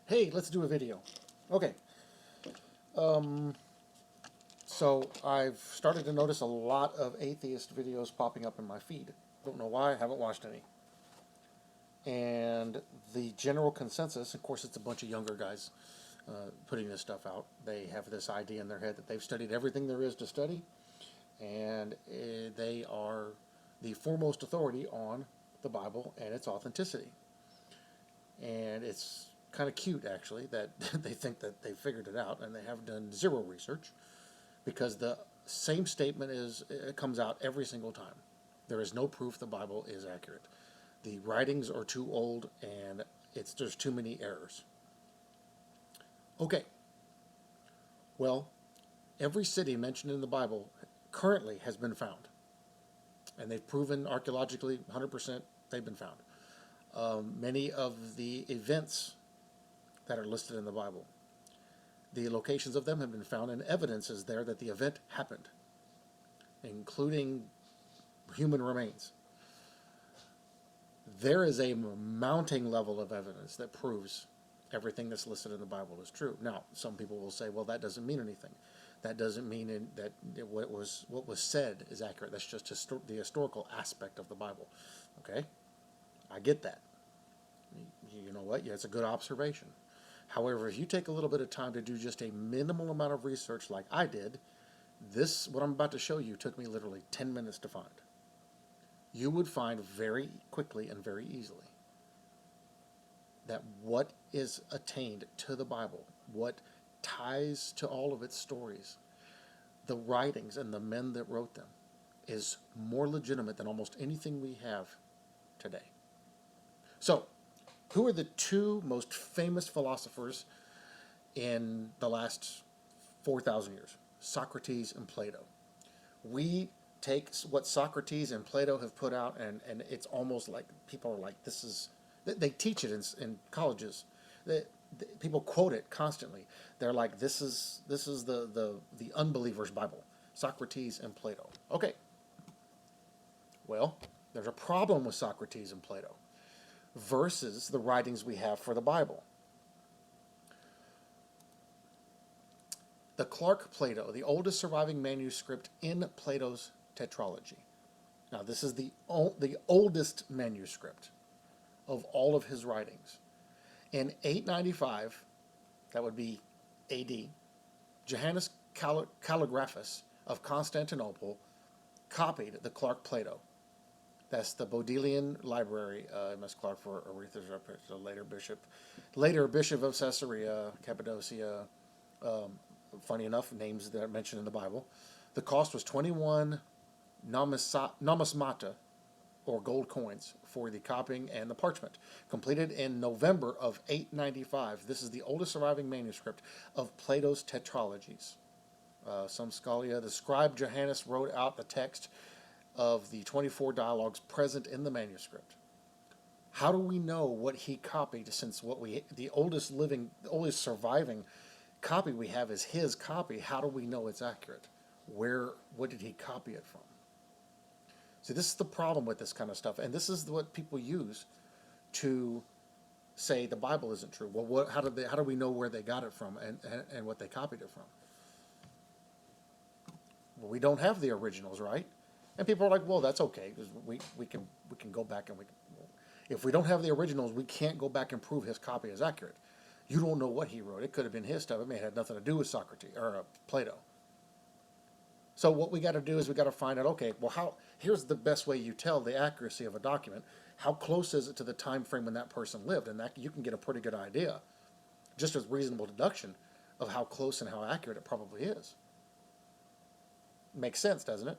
Hey, let's do a video. Okay, so I've started to notice a lot of atheist videos popping up in my feed. Don't know why, I haven't watched any. And the general consensus, of course, it's a bunch of younger guys putting this stuff out. They have this idea in their head that they've studied everything there is to study, and they are the foremost authority on the Bible and its authenticity. And it's kind of cute, actually, that they think that they figured it out, and they have done zero research, because the same statement it comes out every single time. There is no proof the Bible is accurate. The writings are too old, and there's too many errors. Okay, well, every city mentioned in the Bible currently has been found, and they've proven archaeologically 100% they've been found. Many of the events that are listed in the Bible, the locations of them have been found, and evidence is there that the event happened, including human remains. There is a mounting level of evidence that proves everything that's listed in the Bible is true. Now, some people will say, well, that doesn't mean anything. That doesn't mean that what was said is accurate. That's just the historical aspect of the Bible. Okay? I get that. You know what? Yeah, it's a good observation. However, if you take a little bit of time to do just a minimal amount of research like I did, what I'm about to show you took me literally 10 minutes to find. You would find very quickly and very easily that what is attained to the Bible, what ties to all of its stories, the writings and the men that wrote them, is more legitimate than almost anything we have today. So, who are the two most famous philosophers in the last 4,000 years? Socrates and Plato. We take what Socrates and Plato have put out, and it's almost like people are like, they teach it in colleges. People quote it constantly. They're like, this is the unbeliever's Bible. Socrates and Plato. Okay. Well, there's a problem with Socrates and Plato versus the writings we have for the Bible. The Clark Plato, the oldest surviving manuscript in Plato's tetralogy. Now, this is the oldest manuscript of all of his writings. In 895, that would be AD, Johannes Calligraphes of Constantinople copied the Clark Plato. That's the Bodleian Library. M.S. Clark for Arethusa, the later bishop of Caesarea, Cappadocia. Funny enough, names that are mentioned in the Bible. The cost was 21 nomismata, or gold coins, for the copying and the parchment. Completed in November of 895. This is the oldest surviving manuscript of Plato's tetralogies. Some scholia, the scribe Johannes wrote out the text of the 24 dialogues present in the manuscript. How do we know what he copied, since the oldest surviving copy we have is his copy? How do we know it's accurate? What did he copy it from? See, this is the problem with this kind of stuff, and this is what people use to say the Bible isn't true. Well, how do we know where they got it from and what they copied it from? Well, we don't have the originals, right? And people are like, well, that's okay, because we can go back and if we don't have the originals, we can't go back and prove his copy is accurate. You don't know what he wrote. It could have been his stuff. It may have had nothing to do with Socrates or Plato. So what we got to do is we got to find out, okay, well, here's the best way you tell the accuracy of a document. How close is it to the time frame when that person lived? And that you can get a pretty good idea, just as reasonable deduction, of how close and how accurate it probably is. Makes sense, doesn't it?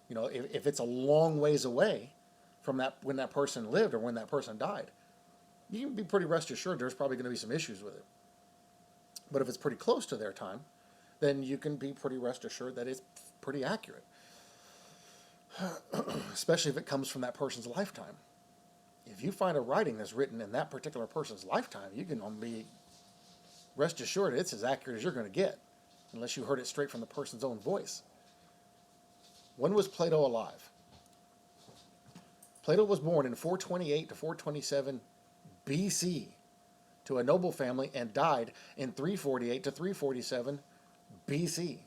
You know, if it's a long ways away from when that person lived or when that person died, you can be pretty rest assured there's probably going to be some issues with it. But if it's pretty close to their time, then you can be pretty rest assured that it's pretty accurate. Especially if it comes from that person's lifetime. If you find a writing that's written in that particular person's lifetime, you can be rest assured it's as accurate as you're going to get, unless you heard it straight from the person's own voice. When was Plato alive? Plato was born in 428 to 427 BC to a noble family and died in 348 to 347 BC.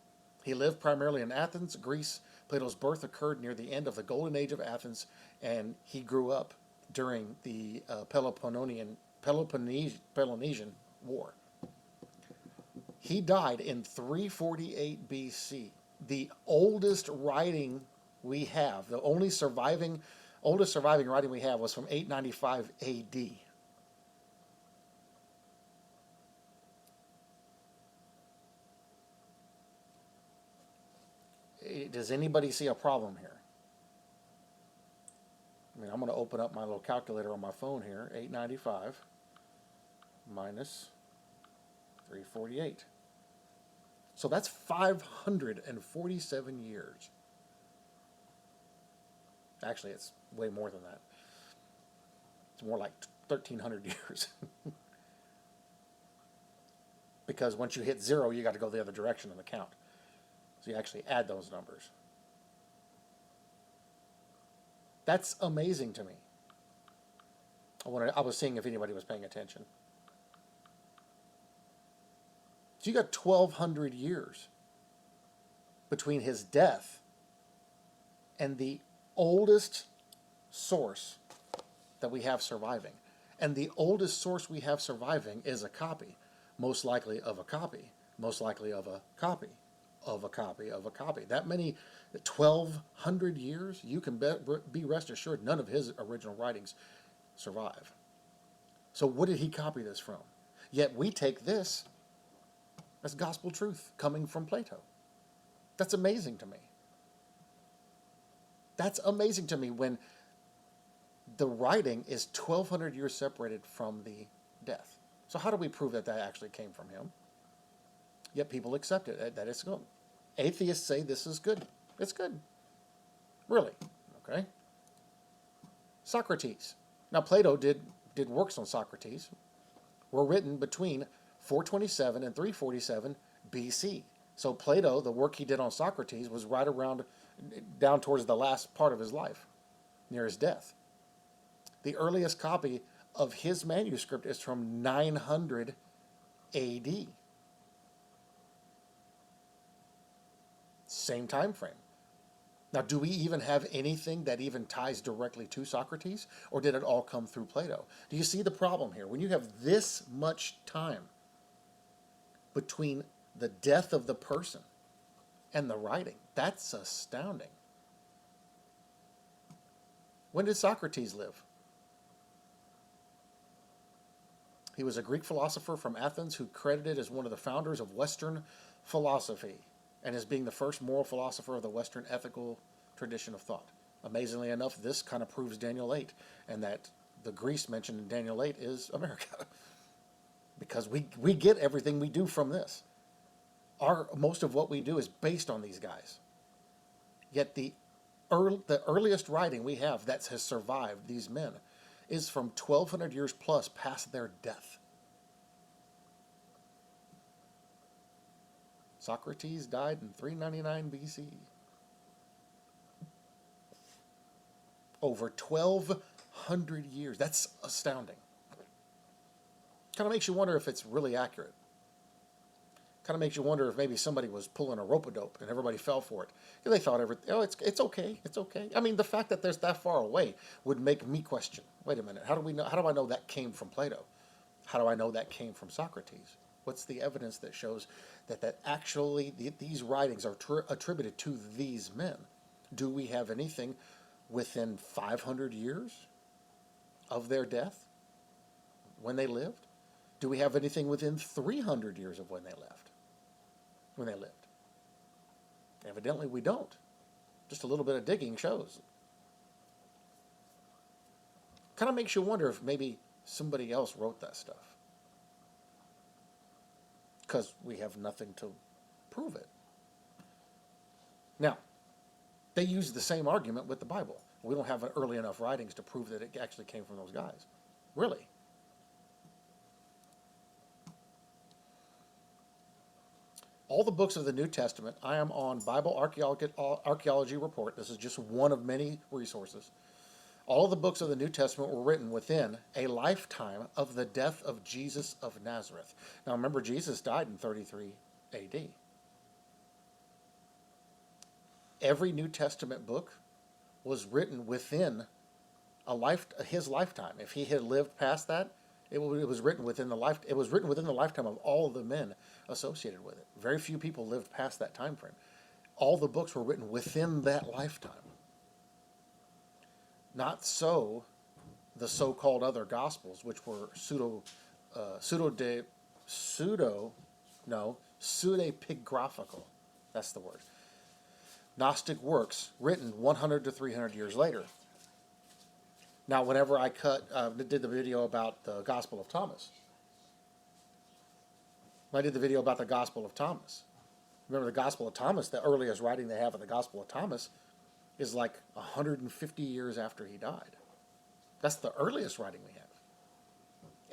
He lived primarily in Athens, Greece. Plato's birth occurred near the end of the Golden Age of Athens, and he grew up during the Peloponnesian War. He died in 348 BC. The oldest writing we have, the oldest surviving writing we have was from 895 AD. Does anybody see a problem here? I mean, I'm going to open up my little calculator on my phone here. 895 minus 348. So that's 547 years. Actually, it's way more than that. It's more like 1,300 years. Because once you hit 0, you got to go the other direction in the count. So you actually add those numbers. That's amazing to me. I was seeing if anybody was paying attention. So you got 1,200 years between his death and the oldest source that we have surviving. And the oldest source we have surviving is a copy, most likely of a copy, most likely of a copy, of a copy, of a copy. That many, 1,200 years, you can be rest assured none of his original writings survive. So what did he copy this from? Yet we take this as gospel truth coming from Plato. That's amazing to me. That's amazing to me when the writing is 1,200 years separated from the death. So how do we prove that that actually came from him? Yet people accept it, that it's good. Atheists say this is good. It's good. Really. Okay. Socrates. Now Plato did works on Socrates. Were written between 427 and 347 BC. So Plato, the work he did on Socrates, was right around down towards the last part of his life, near his death. The earliest copy of his manuscript is from 900 AD. Same time frame. Now, do we even have anything that even ties directly to Socrates, or did it all come through Plato? Do you see the problem here? When you have this much time between the death of the person and the writing, that's astounding. When did Socrates live? He was a Greek philosopher from Athens who credited as one of the founders of Western philosophy and as being the first moral philosopher of the Western ethical tradition of thought. Amazingly enough, this kind of proves Daniel 8, and that the Greece mentioned in Daniel 8 is America. Because we get everything we do from this. Most of what we do is based on these guys. Yet the earliest writing we have that has survived these men is from 1,200 years plus past their death. Socrates died in 399 BC. Over 1,200 years. That's astounding. Kind of makes you wonder if it's really accurate. Kind of makes you wonder if maybe somebody was pulling a rope-a-dope and everybody fell for it. They thought it's okay, it's okay. I mean, the fact that there's that far away would make me question. Wait a minute, how do I know that came from Plato? How do I know that came from Socrates? What's the evidence that shows that actually these writings are attributed to these men? Do we have anything within 500 years of their death when they lived? Do we have anything within 300 years of when they left? When they lived? Evidently we don't. Just a little bit of digging shows. Kind of makes you wonder if maybe somebody else wrote that stuff. Because we have nothing to prove it. Now, they use the same argument with the Bible. We don't have early enough writings to prove that it actually came from those guys. Really? All the books of the New Testament, I am on Bible Archaeology Report. This is just one of many resources. All of the books of the New Testament were written within a lifetime of the death of Jesus of Nazareth. Now remember, Jesus died in 33 AD. Every New Testament book was written within his lifetime. If he had lived past that, it was written within the lifetime of all of the men associated with it. Very few people lived past that time frame. All the books were written within that lifetime. Not so the so-called other gospels, which were pseudepigraphical. That's the word. Gnostic works written 100 to 300 years later. Now, whenever I did the video about the Gospel of Thomas, remember the Gospel of Thomas, the earliest writing they have of the Gospel of Thomas is like 150 years after he died. That's the earliest writing we have.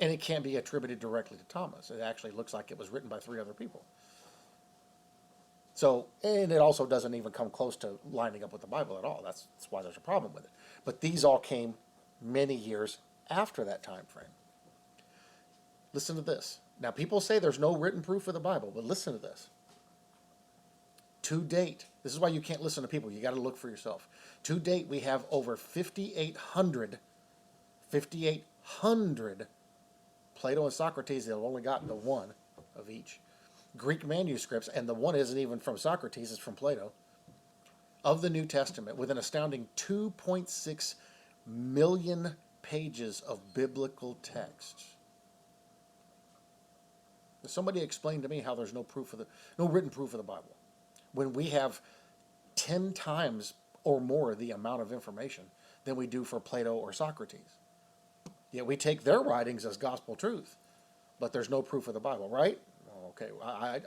And it can't be attributed directly to Thomas. It actually looks like it was written by 3 other people. So, and it also doesn't even come close to lining up with the Bible at all. That's why there's a problem with it. But these all came many years after that time frame. Listen to this. Now, people say there's no written proof of the Bible, but listen to this. To date, this is why you can't listen to people. You got to look for yourself. To date, we have over 5,800 Plato and Socrates. They've only gotten to one of each. Greek manuscripts, and the one isn't even from Socrates, it's from Plato, of the New Testament, with an astounding 2.6 million pages of biblical text. Somebody explain to me how there's no written proof of the Bible, when we have 10 times or more the amount of information than we do for Plato or Socrates. Yet we take their writings as gospel truth, but there's no proof of the Bible, right? Okay,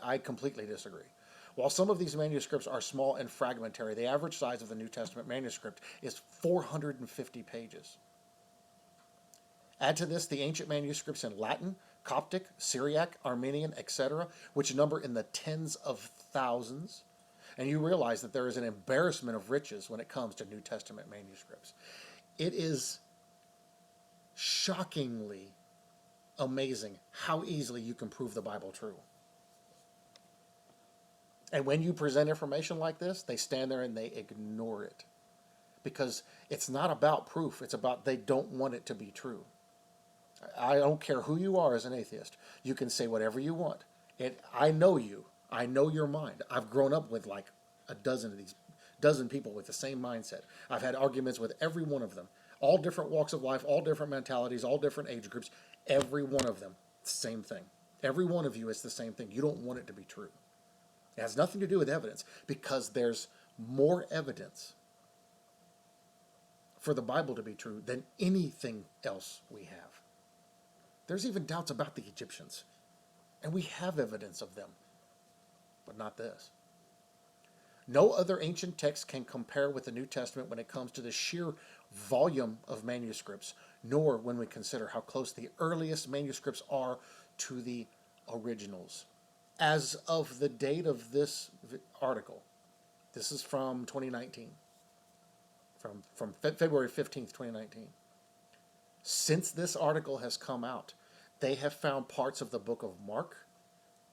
I completely disagree. While some of these manuscripts are small and fragmentary, the average size of the New Testament manuscript is 450 pages. Add to this the ancient manuscripts in Latin, Coptic, Syriac, Armenian, etc., which number in the tens of thousands, and you realize that there is an embarrassment of riches when it comes to New Testament manuscripts. It is shockingly amazing how easily you can prove the Bible true. And when you present information like this, they stand there and they ignore it. Because it's not about proof, it's about they don't want it to be true. I don't care who you are as an atheist. You can say whatever you want. I know you. I know your mind. I've grown up with like a dozen people with the same mindset. I've had arguments with every one of them. All different walks of life, all different mentalities, all different age groups. Every one of them, same thing. Every one of you is the same thing. You don't want it to be true. It has nothing to do with evidence, because there's more evidence for the Bible to be true than anything else we have. There's even doubts about the Egyptians, and we have evidence of them, but not this. No other ancient text can compare with the New Testament when it comes to the sheer volume of manuscripts, nor when we consider how close the earliest manuscripts are to the originals. As of the date of this article, this is from 2019, from February 15th, 2019. Since this article has come out, they have found parts of the book of Mark,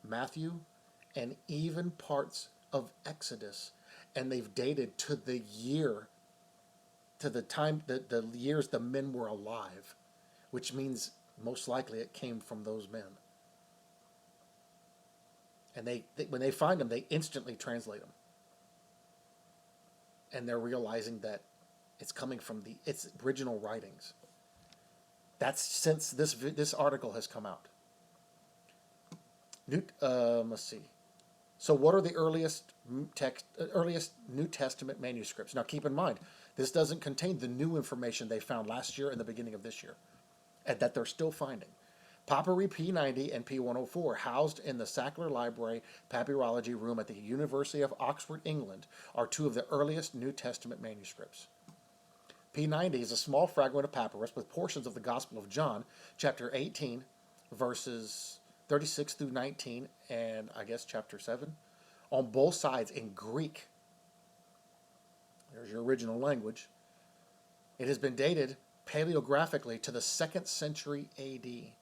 Matthew, and even parts of Exodus, and they've dated to the year, to the time, the years the men were alive, which means most likely it came from those men. And when they find them, they instantly translate them. And they're realizing that it's coming from its original writings. That's since this article has come out. Let's see. So what are the earliest New Testament manuscripts? Now keep in mind, this doesn't contain the new information they found last year and the beginning of this year, and that they're still finding. Papyri P90 and P104, housed in the Sackler Library Papyrology Room at the University of Oxford, England, are two of the earliest New Testament manuscripts. P90 is a small fragment of papyrus with portions of the Gospel of John, chapter 18, verses 36 through 19, and I guess chapter 7, on both sides in Greek. There's your original language. It has been dated paleographically to the 2nd century AD.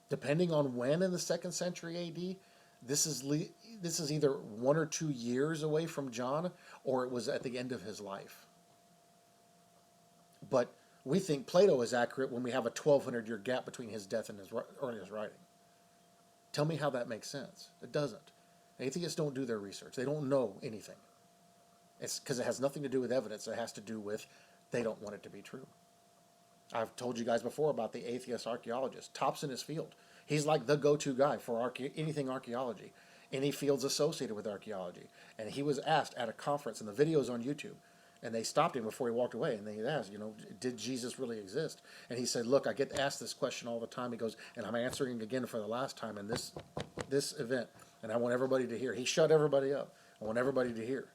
Depending on when in the 2nd century AD, this is either 1 or 2 years away from John, or it was at the end of his life. But we think Plato is accurate when we have a 1,200-year gap between his death and his earliest writing. Tell me how that makes sense. It doesn't. Atheists don't do their research. They don't know anything. It's because it has nothing to do with evidence. It has to do with they don't want it to be true. I've told you guys before about the atheist archaeologist, tops in his field. He's like the go-to guy for anything archaeology, any fields associated with archaeology. And he was asked at a conference, and the video's on YouTube, and they stopped him before he walked away, and they asked, did Jesus really exist? And he said, look, I get asked this question all the time. He goes, and I'm answering again for the last time in this event, and I want everybody to hear. He shut everybody up. I want everybody to hear.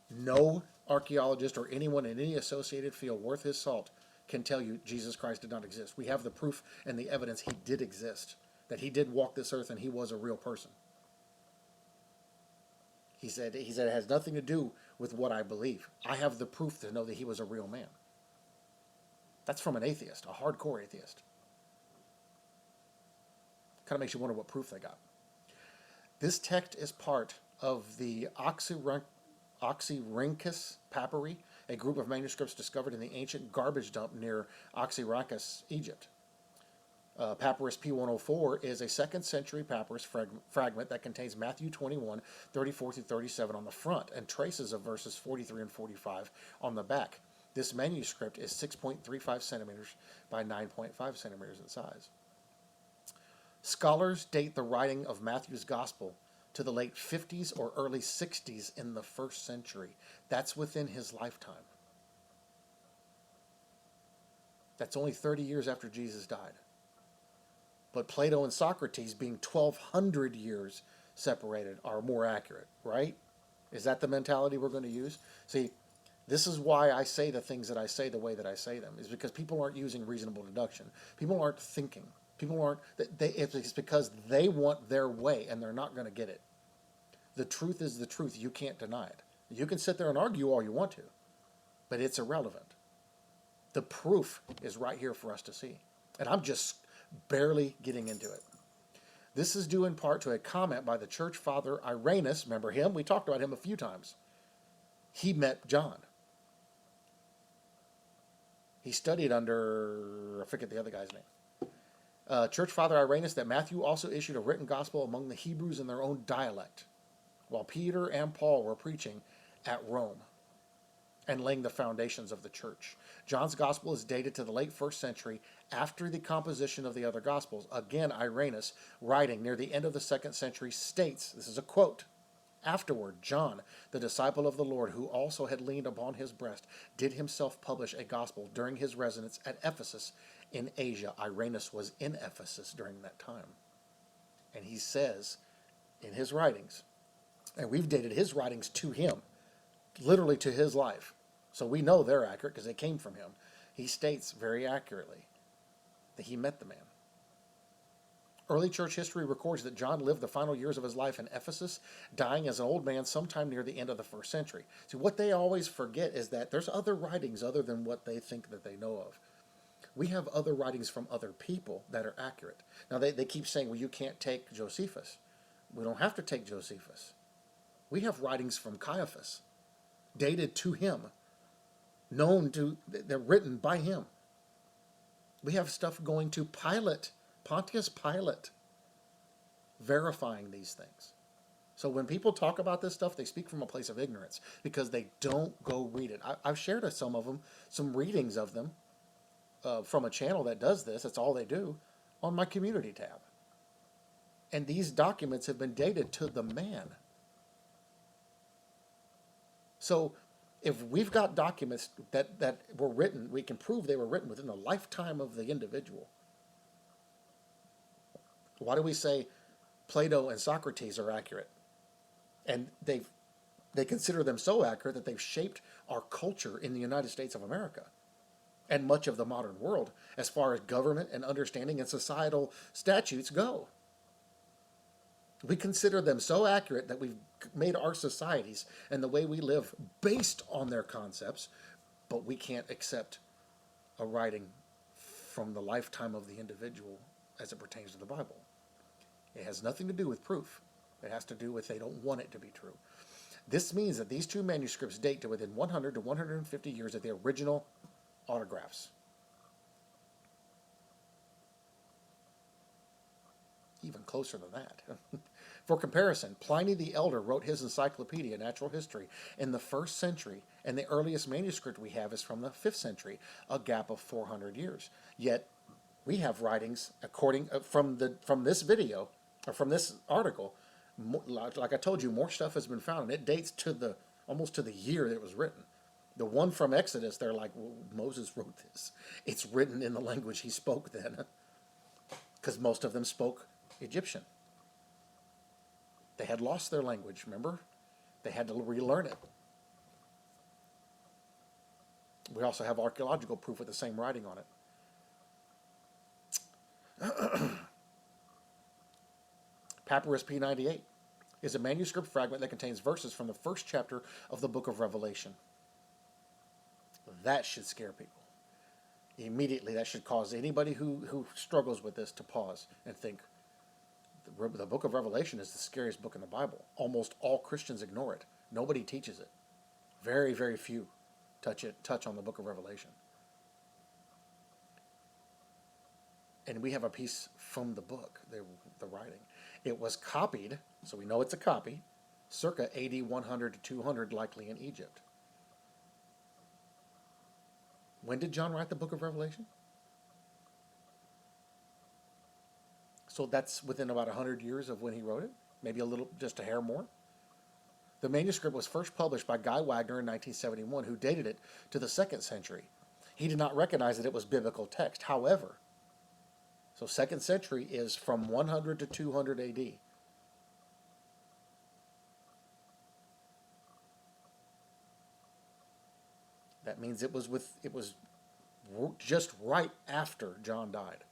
No archaeologist or anyone in any associated field worth his salt can tell you Jesus Christ did not exist. We have the proof and the evidence he did exist, that he did walk this earth and he was a real person. He said it has nothing to do with what I believe. I have the proof to know that he was a real man. That's from an atheist, a hardcore atheist. Kind of makes you wonder what proof they got. This text is part of the Oxyrhynchus papyri, a group of manuscripts discovered in the ancient garbage dump near Oxyrhynchus, Egypt. Papyrus P104 is a 2nd century papyrus fragment that contains Matthew 21, 34 through 37 on the front and traces of verses 43 and 45 on the back. This manuscript is 6.35 centimeters by 9.5 centimeters in size. Scholars date the writing of Matthew's gospel to the late 50s or early 60s in the 1st century. That's within his lifetime. That's only 30 years after Jesus died. But Plato and Socrates, being 1,200 years separated, are more accurate, right? Is that the mentality we're going to use? See, this is why I say the things that I say the way that I say them, is because people aren't using reasonable deduction. People aren't thinking. People aren't, it's because they want their way and they're not going to get it. The truth is the truth. You can't deny it. You can sit there and argue all you want to, but it's irrelevant. The proof is right here for us to see. And I'm just barely getting into it. This is due in part to a comment by the church father Irenaeus. Remember him? We talked about him a few times. He met John. He studied under, I forget the other guy's name. Church father Irenaeus, that Matthew also issued a written gospel among the Hebrews in their own dialect, while Peter and Paul were preaching at Rome and laying the foundations of the church. John's gospel is dated to the late 1st century after the composition of the other gospels. Again, Irenaeus, writing near the end of the 2nd century, states, this is a quote, "Afterward, John, the disciple of the Lord, who also had leaned upon his breast, did himself publish a gospel during his residence at Ephesus in Asia." Irenaeus was in Ephesus during that time. And he says in his writings, and we've dated his writings to him, literally to his life. So we know they're accurate because they came from him. He states very accurately that he met the man. Early church history records that John lived the final years of his life in Ephesus, dying as an old man sometime near the end of the 1st century. See, what they always forget is that there's other writings other than what they think that they know of. We have other writings from other people that are accurate. Now, they keep saying, well, you can't take Josephus. We don't have to take Josephus. We have writings from Caiaphas, dated to him, they're written by him. We have stuff going to Pilate, Pontius Pilate, verifying these things. So when people talk about this stuff, they speak from a place of ignorance because they don't go read it. I've shared some of them, some readings of them from a channel that does this. That's all they do on my community tab. And these documents have been dated to the man. So if we've got documents that were written, we can prove they were written within the lifetime of the individual. Why do we say Plato and Socrates are accurate? And they consider them so accurate that they've shaped our culture in the United States of America and much of the modern world as far as government and understanding and societal statutes go. We consider them so accurate that we've made our societies and the way we live based on their concepts, but we can't accept a writing from the lifetime of the individual as it pertains to the Bible. It has nothing to do with proof. It has to do with they don't want it to be true. This means that these two manuscripts date to within 100 to 150 years of the original autographs. Even closer than that. For comparison, Pliny the Elder wrote his Encyclopedia, Natural History, in the 1st century, and the earliest manuscript we have is from the 5th century, a gap of 400 years. Yet, we have writings from this video, or from this article, like I told you, more stuff has been found, and it dates to almost to the year that it was written. The one from Exodus, they're like, well, Moses wrote this. It's written in the language he spoke then, because most of them spoke Egyptian. They had lost their language, remember? They had to relearn it. We also have archaeological proof with the same writing on it. Papyrus P98 is a manuscript fragment that contains verses from the 1st chapter of the book of Revelation. That should scare people. Immediately, that should cause anybody who struggles with this to pause and think, the book of Revelation is the scariest book in the Bible. Almost all Christians ignore it. Nobody teaches it. Very, very few touch on the book of Revelation. And we have a piece from the book, the writing. It was copied, so we know it's a copy, circa AD 100 to 200, likely in Egypt. When did John write the book of Revelation? So that's within about 100 years of when he wrote it, maybe just a hair more. The manuscript was first published by Guy Wagner in 1971, who dated it to the 2nd century. He did not recognize that it was biblical text. However, so 2nd century is from 100 to 200 AD. That means it was just right after John died.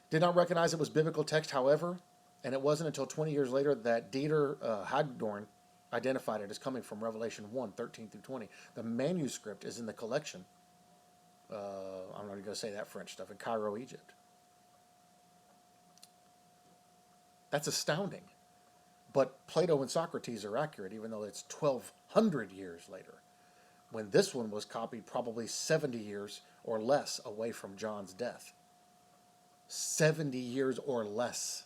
Did not recognize it was biblical text, however, and it wasn't until 20 years later that Dieter Hagedorn identified it as coming from Revelation 1, 13 through 20. The manuscript is in the collection, I'm not going to say that French stuff, in Cairo, Egypt. That's astounding. But Plato and Socrates are accurate, even though it's 1,200 years later, when this one was copied probably 70 years or less away from John's death. 70 years or less.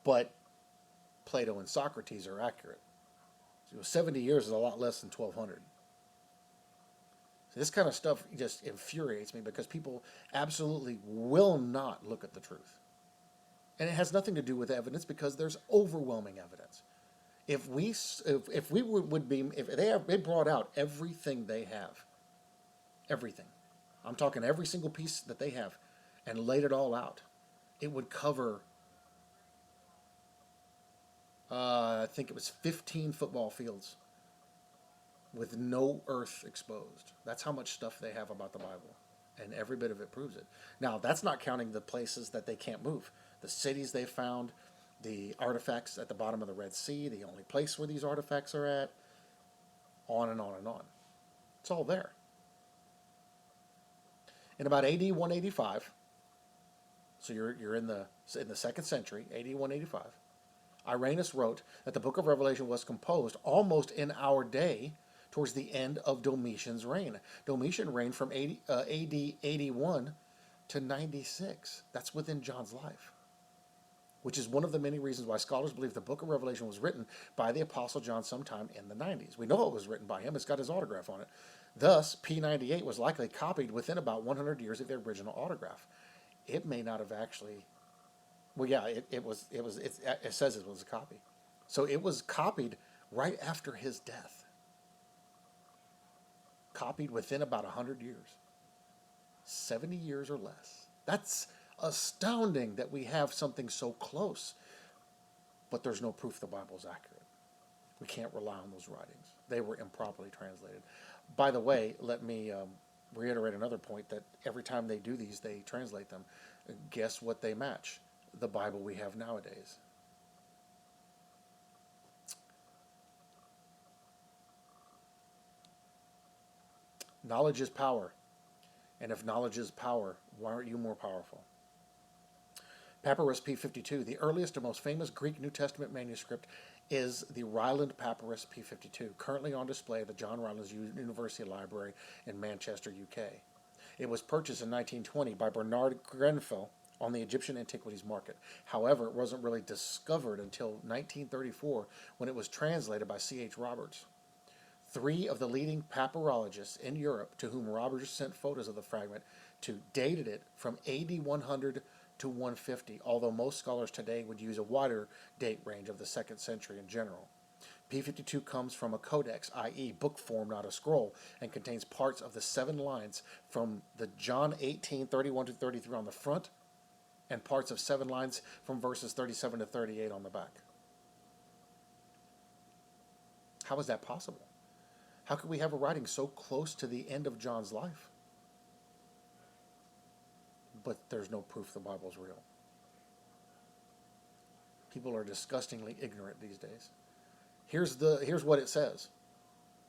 But Plato and Socrates are accurate. So 70 years is a lot less than 1,200. So this kind of stuff just infuriates me because people absolutely will not look at the truth. And it has nothing to do with evidence because there's overwhelming evidence. If they brought out everything they have, everything, I'm talking every single piece that they have, and laid it all out, it would cover, I think it was 15 football fields with no earth exposed. That's how much stuff they have about the Bible, and every bit of it proves it. Now, that's not counting the places that they can't move. The cities they found, the artifacts at the bottom of the Red Sea, the only place where these artifacts are at, on and on and on. It's all there. In about AD 185, so you're in the 2nd century, AD 185, Irenaeus wrote that the book of Revelation was composed almost in our day towards the end of Domitian's reign. Domitian reigned from AD 81 to 96. That's within John's life, which is one of the many reasons why scholars believe the book of Revelation was written by the Apostle John sometime in the 90s. We know it was written by him. It's got his autograph on it. Thus, P98 was likely copied within about 100 years of the original autograph. It may not have actually... Well, yeah, it says it was a copy. So it was copied right after his death. Copied within about 100 years. 70 years or less. That's astounding that we have something so close, but there's no proof the Bible's accurate. We can't rely on those writings. They were improperly translated. By the way, let me reiterate another point, that every time they do these, they translate them. Guess what they match? the Bible we have nowadays. Knowledge is power. And if knowledge is power, why aren't you more powerful? Papyrus P52, the earliest and most famous Greek New Testament manuscript, is the Ryland Papyrus P52, currently on display at the John Rylands University Library in Manchester, UK. It was purchased in 1920 by Bernard Grenfell on the Egyptian antiquities market. However, it wasn't really discovered until 1934 when it was translated by C.H. Roberts. Three of the leading papyrologists in Europe to whom Roberts sent photos of the fragment dated it from AD 100 to 150, although most scholars today would use a wider date range of the 2nd century in general. P52 comes from a codex, i.e. book form, not a scroll, and contains parts of the 7 lines from the John 18, 31 to 33 on the front, and parts of 7 lines from verses 37 to 38 on the back. How is that possible? How could we have a writing so close to the end of John's life? But there's no proof the Bible's real. People are disgustingly ignorant these days. Here's what it says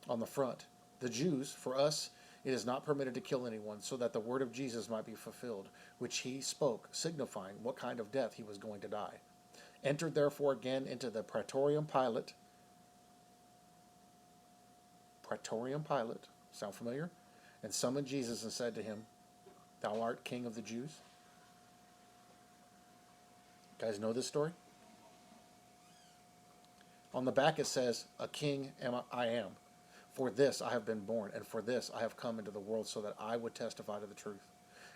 on the front. The Jews, for us, it is not permitted to kill anyone, so that the word of Jesus might be fulfilled, which he spoke, signifying what kind of death he was going to die. Entered therefore again into the Praetorium Pilate. Praetorium Pilate, sound familiar? And summoned Jesus and said to him, Thou art King of the Jews? You guys know this story? On the back it says, A king I am. For this I have been born, and for this I have come into the world, so that I would testify to the truth.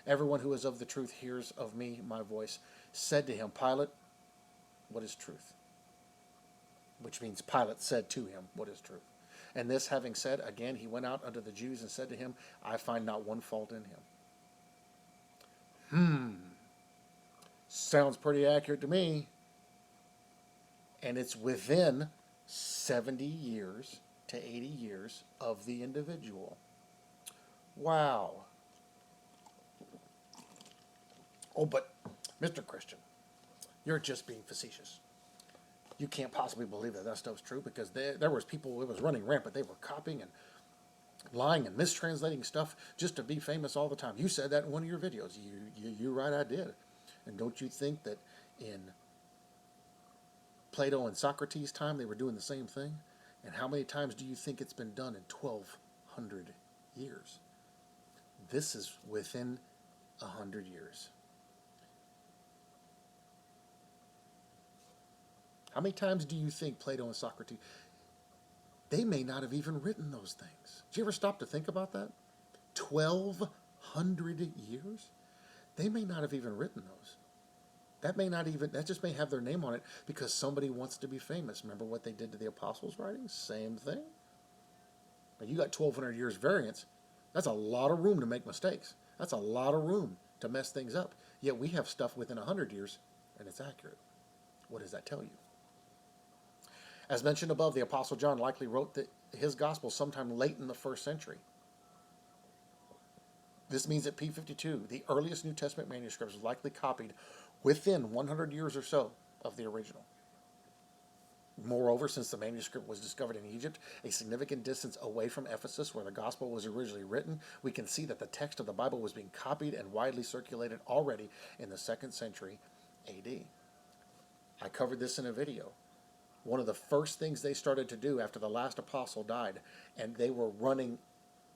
Everyone who is of the truth hears of me my voice. Said to him, Pilate, what is truth? Which means Pilate said to him, what is truth? And this having said, again he went out unto the Jews and said to him, I find not one fault in him. Sounds pretty accurate to me. And it's within 70 years to 80 years of the individual. Wow. Oh, but Mr. Christian, you're just being facetious. You can't possibly believe that stuff's true, because there was people, it was running rampant. They were copying and lying and mistranslating stuff just to be famous all the time. You said that in one of your videos. You're right, I did. And don't you think that in Plato and Socrates' time they were doing the same thing? And how many times do you think it's been done in 1,200 years? This is within 100 years. How many times do you think Plato and Socrates, they may not have even written those things? Did you ever stop to think about that? 1,200 years? They may not have even written those. That just may have their name on it because somebody wants to be famous. Remember what they did to the apostles' writings? Same thing. Now you got 1,200 years variance. That's a lot of room to make mistakes. That's a lot of room to mess things up. Yet we have stuff within 100 years and it's accurate. What does that tell you? As mentioned above, the Apostle John likely wrote his gospel sometime late in the 1st century. This means that P52, the earliest New Testament manuscript, was likely copied within 100 years or so of the original. Moreover, since the manuscript was discovered in Egypt, a significant distance away from Ephesus, where the gospel was originally written, we can see that the text of the Bible was being copied and widely circulated already in the 2nd century AD. I covered this in a video. One of the first things they started to do after the last apostle died, and they were running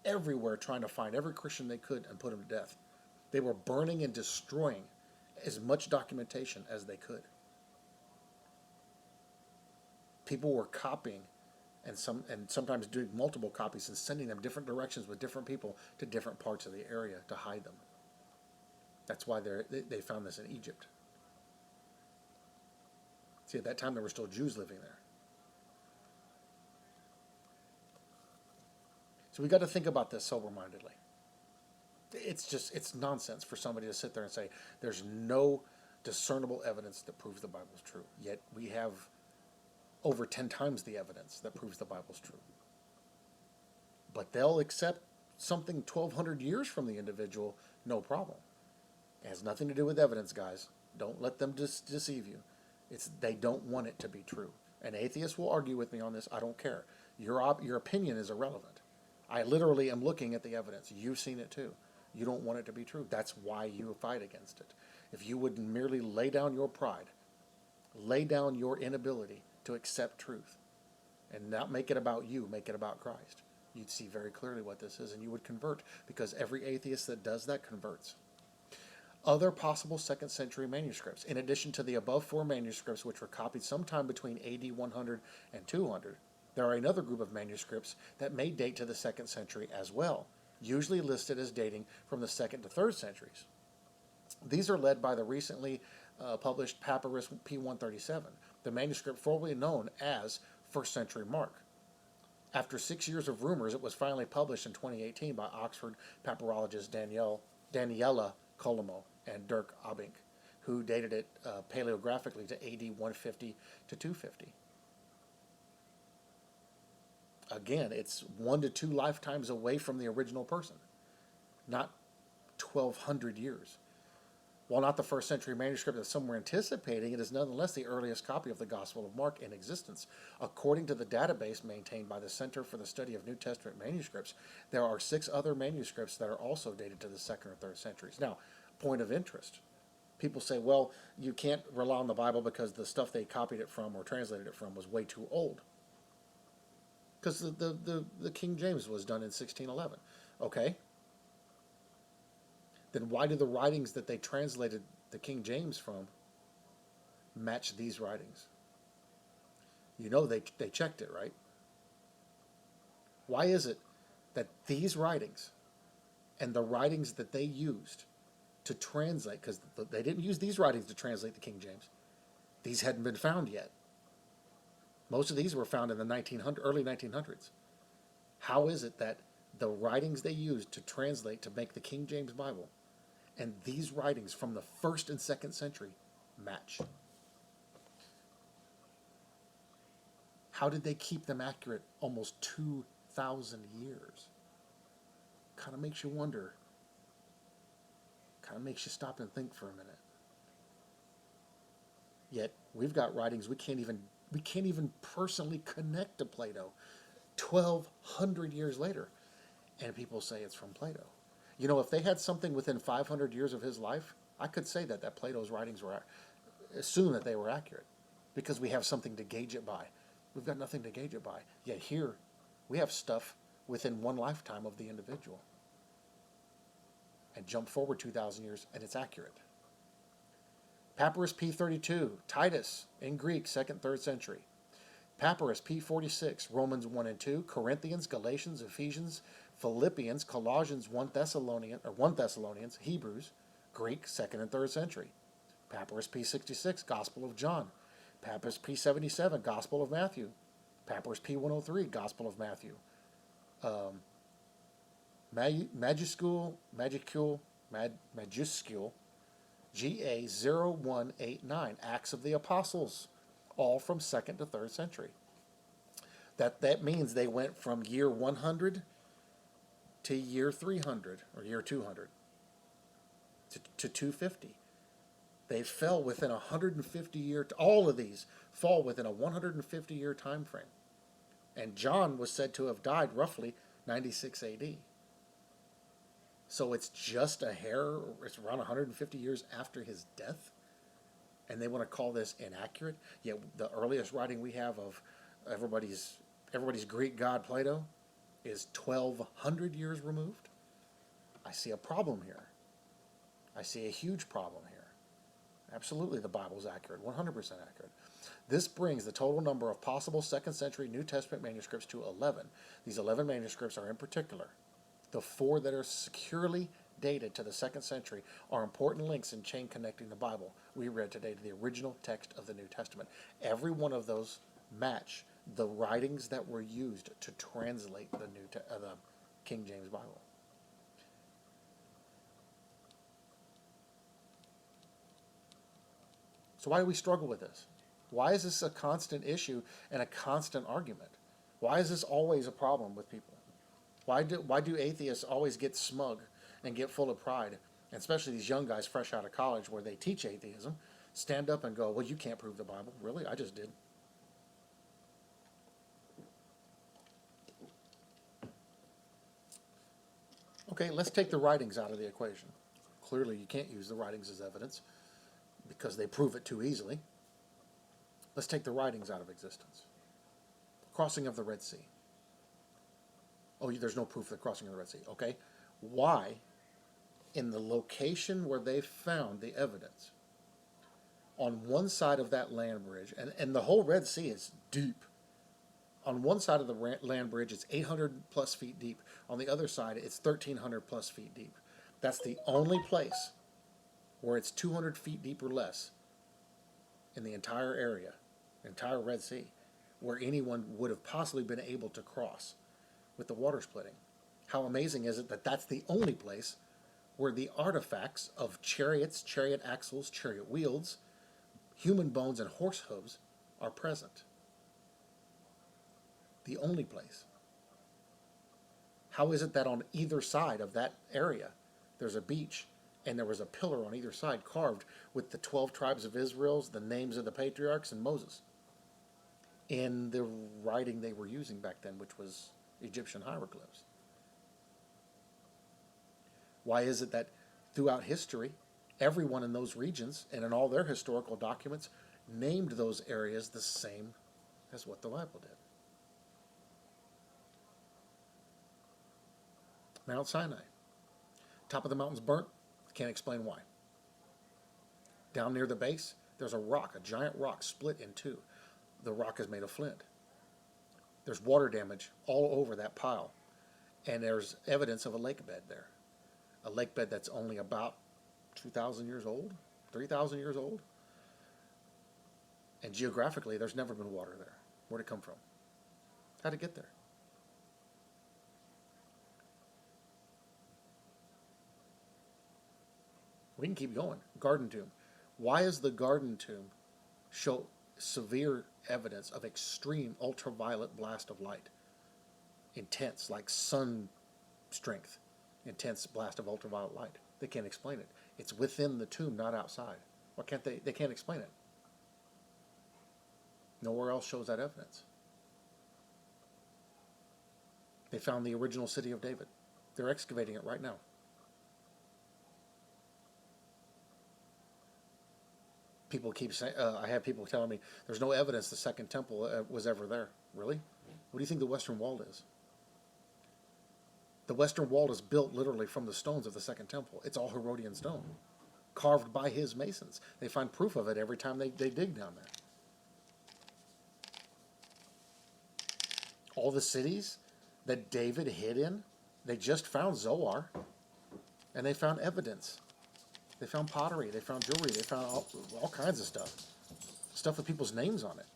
everywhere trying to find every Christian they could and put them to death. They were burning and destroying as much documentation as they could. People were copying and sometimes doing multiple copies and sending them different directions with different people to different parts of the area to hide them. That's why they found this in Egypt. See, at that time there were still Jews living there. So we got to think about this sober-mindedly. It's nonsense for somebody to sit there and say there's no discernible evidence that proves the Bible's true. Yet we have over 10 times the evidence that proves the Bible's true. But they'll accept something 1,200 years from the individual, no problem. It has nothing to do with evidence, guys. Don't let them deceive you. They don't want it to be true. An atheist will argue with me on this. I don't care. Your opinion is irrelevant. I literally am looking at the evidence. You've seen it too. You don't want it to be true. That's why you fight against it. If you would merely lay down your pride, lay down your inability to accept truth, and not make it about you, make it about Christ, you'd see very clearly what this is, and you would convert, because every atheist that does that converts. Other possible second century manuscripts, in addition to the above four manuscripts which were copied sometime between AD 100 and 200, there are another group of manuscripts that may date to the second century as well, usually listed as dating from the second to third centuries. These are led by the recently published Papyrus P137, the manuscript formerly known as First Century Mark. After 6 years of rumors, it was finally published in 2018 by Oxford papyrologist Daniela Colomo and Dirk Abink, who dated it paleographically to AD 150 to 250. Again, it's 1 to 2 lifetimes away from the original person, not 1,200 years. While not the first century manuscript that some were anticipating, it is nonetheless the earliest copy of the Gospel of Mark in existence. According to the database maintained by the Center for the Study of New Testament Manuscripts, there are 6 other manuscripts that are also dated to the second or third centuries. Now, point of interest. People say, well, you can't rely on the Bible because the stuff they copied it from or translated it from was way too old. Because the King James was done in 1611. Okay. Then why do the writings that they translated the King James from match these writings? You know they checked it, right? Why is it that these writings and the writings that they used to translate, because they didn't use these writings to translate the King James, these hadn't been found yet. Most of these were found in the early 1900s. How is it that the writings they used to translate to make the King James Bible and these writings from the first and second century match? How did they keep them accurate almost 2,000 years? Kind of makes you wonder. Kind of makes you stop and think for a minute. Yet we've got writings we can't even personally connect to Plato 1,200 years later, and people say it's from Plato. You know, if they had something within 500 years of his life, I could say that Plato's writings were, assume that they were accurate, because we have something to gauge it by. We've got nothing to gauge it by. Yet here, we have stuff within one lifetime of the individual. And jump forward 2,000 years, and it's accurate. Papyrus P32, Titus, in Greek, 2nd, 3rd century. Papyrus P46, Romans 1 and 2, Corinthians, Galatians, Ephesians, Philippians, Colossians, 1 Thessalonians, Hebrews, Greek, 2nd and 3rd century. Papyrus P66, Gospel of John. Papyrus P77, Gospel of Matthew. Papyrus P103, Gospel of Matthew. Majuscule, GA0189, Acts of the Apostles, all from 2nd to 3rd century. That means they went from year 100 to year 300, or year 200, to 250. They fell within 150 year, all of these fall within a 150 year time frame. And John was said to have died roughly 96 AD. So it's just a hair, it's around 150 years after his death, and they want to call this inaccurate. Yet the earliest writing we have of everybody's Greek god Plato is 1,200 years removed. I see a problem here. I see a huge problem here. Absolutely, the Bible's accurate, 100% accurate. This brings the total number of possible 2nd century New Testament manuscripts to 11. These 11 manuscripts are in particular. The 4 that are securely dated to the 2nd century are important links in chain connecting the Bible we read today to the original text of the New Testament. Every one of those match the writings that were used to translate the King James Bible. So why do we struggle with this? Why is this a constant issue and a constant argument? Why is this always a problem with people? Why do atheists always get smug and get full of pride, and especially these young guys fresh out of college where they teach atheism, stand up and go, well, you can't prove the Bible. Really? I just did. Okay, let's take the writings out of the equation. Clearly, you can't use the writings as evidence because they prove it too easily. Let's take the writings out of existence. Crossing of the Red Sea. Oh, there's no proof of the crossing of the Red Sea. Okay, why, in the location where they found the evidence, on one side of that land bridge, and the whole Red Sea is deep. On one side of the land bridge, it's 800 plus feet deep. On the other side, it's 1,300 plus feet deep. That's the only place where it's 200 feet deep or less in the entire area, entire Red Sea, where anyone would have possibly been able to cross with the water splitting. How amazing is it that that's the only place where the artifacts of chariots, chariot axles, chariot wheels, human bones, and horse hooves are present? The only place. How is it that on either side of that area there's a beach and there was a pillar on either side carved with the 12 tribes of Israel's, the names of the patriarchs, and Moses in the writing they were using back then, which was Egyptian hieroglyphs? Why is it that throughout history, everyone in those regions and in all their historical documents named those areas the same as what the Bible did? Mount Sinai. Top of the mountain's burnt. Can't explain why. Down near the base, there's a rock, a giant rock split in two. The rock is made of flint. There's water damage all over that pile. And there's evidence of a lake bed there. A lake bed that's only about 2,000 years old, 3,000 years old. And geographically, there's never been water there. Where'd it come from? How'd it get there? We can keep going. Garden tomb. Why is the garden tomb show severe evidence of extreme ultraviolet blast of light? Intense, like sun strength. Intense blast of ultraviolet light. They can't explain it. It's within the tomb, not outside. Why can't they? They can't explain it. Nowhere else shows that evidence. They found the original city of David. They're excavating it right now. People keep saying, I have people telling me, there's no evidence the Second Temple was ever there. Really? What do you think the Western Wall is? The Western Wall is built literally from the stones of the Second Temple. It's all Herodian stone, carved by his masons. They find proof of it every time they dig down there. All the cities that David hid in, they just found Zoar, and they found evidence. They found pottery, they found jewelry, they found all kinds of stuff. Stuff with people's names on it.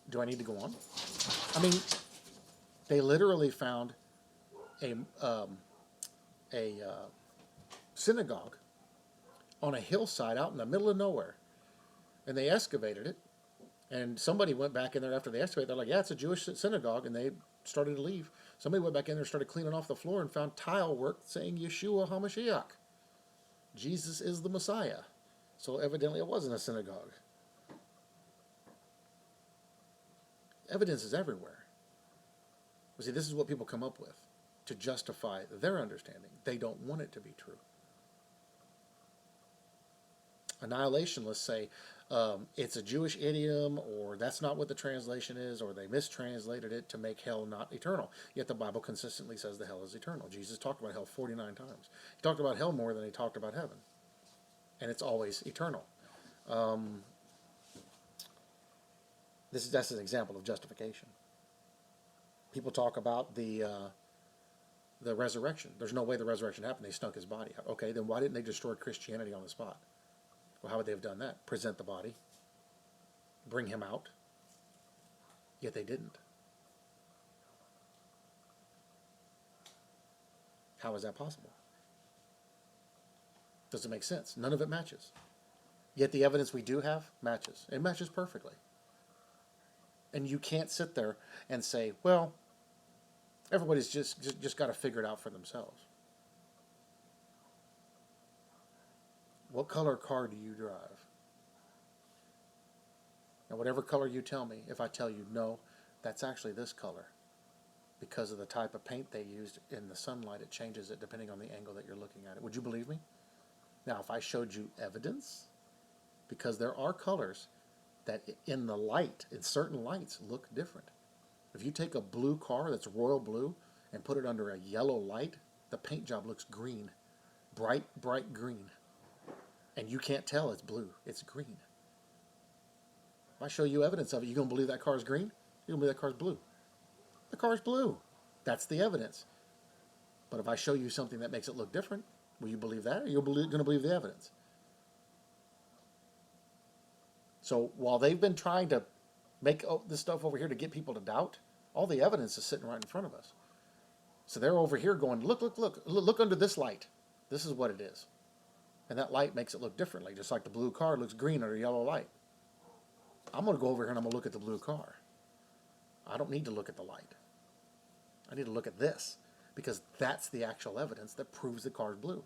Do I need to go on? I mean, they literally found a synagogue on a hillside out in the middle of nowhere. And they excavated it. And somebody went back in there after they excavated. They're like, yeah, it's a Jewish synagogue. And they started to leave. Somebody went back in there, started cleaning off the floor, and found tile work saying Yeshua HaMashiach. Jesus is the Messiah. So evidently it wasn't a synagogue. Evidence is everywhere. But see, this is what people come up with to justify their understanding. They don't want it to be true. Annihilationists say it's a Jewish idiom, or that's not what the translation is, or they mistranslated it to make hell not eternal. Yet the Bible consistently says the hell is eternal. Jesus talked about hell 49 times. He talked about hell more than he talked about heaven. And it's always eternal. That's an example of justification. People talk about the resurrection. There's no way the resurrection happened. They stunk his body out. Okay, then why didn't they destroy Christianity on the spot? Well, how would they have done that? Present the body, bring him out. Yet they didn't. How is that possible? Doesn't make sense. None of it matches. Yet the evidence we do have matches. It matches perfectly. And you can't sit there and say, well, everybody's just got to figure it out for themselves. What color car do you drive? Now, whatever color you tell me, if I tell you no, that's actually this color. Because of the type of paint they used in the sunlight, it changes it depending on the angle that you're looking at it. Would you believe me? Now, if I showed you evidence, because there are colors that in the light, in certain lights, look different. If you take a blue car that's royal blue and put it under a yellow light, the paint job looks green, bright, bright green. And you can't tell it's blue, it's green. If I show you evidence of it, you going to believe that car is green? You're going to believe that car's blue. The car's blue. That's the evidence. But if I show you something that makes it look different, will you believe that, or you're going to believe the evidence? So while they've been trying to make this stuff over here to get people to doubt, all the evidence is sitting right in front of us. So they're over here going, look, look, look, look under this light. This is what it is. And that light makes it look differently, just like the blue car looks green under a yellow light. I'm going to go over here and I'm going to look at the blue car. I don't need to look at the light. I need to look at this, because that's the actual evidence that proves the car's blue.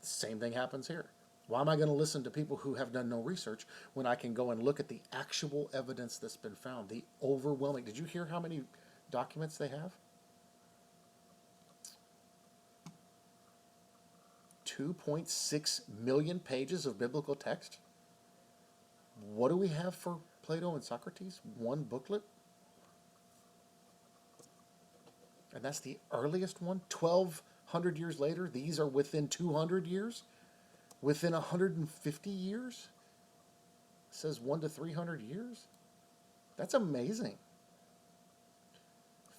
The same thing happens here. Why am I going to listen to people who have done no research when I can go and look at the actual evidence that's been found? The overwhelming. Did you hear how many documents they have? 2.6 million pages of biblical text. What do we have for Plato and Socrates? One booklet? And that's the earliest one. 1,200 years later, these are within 200 years. Within 150 years? It says 1 to 300 years? That's amazing.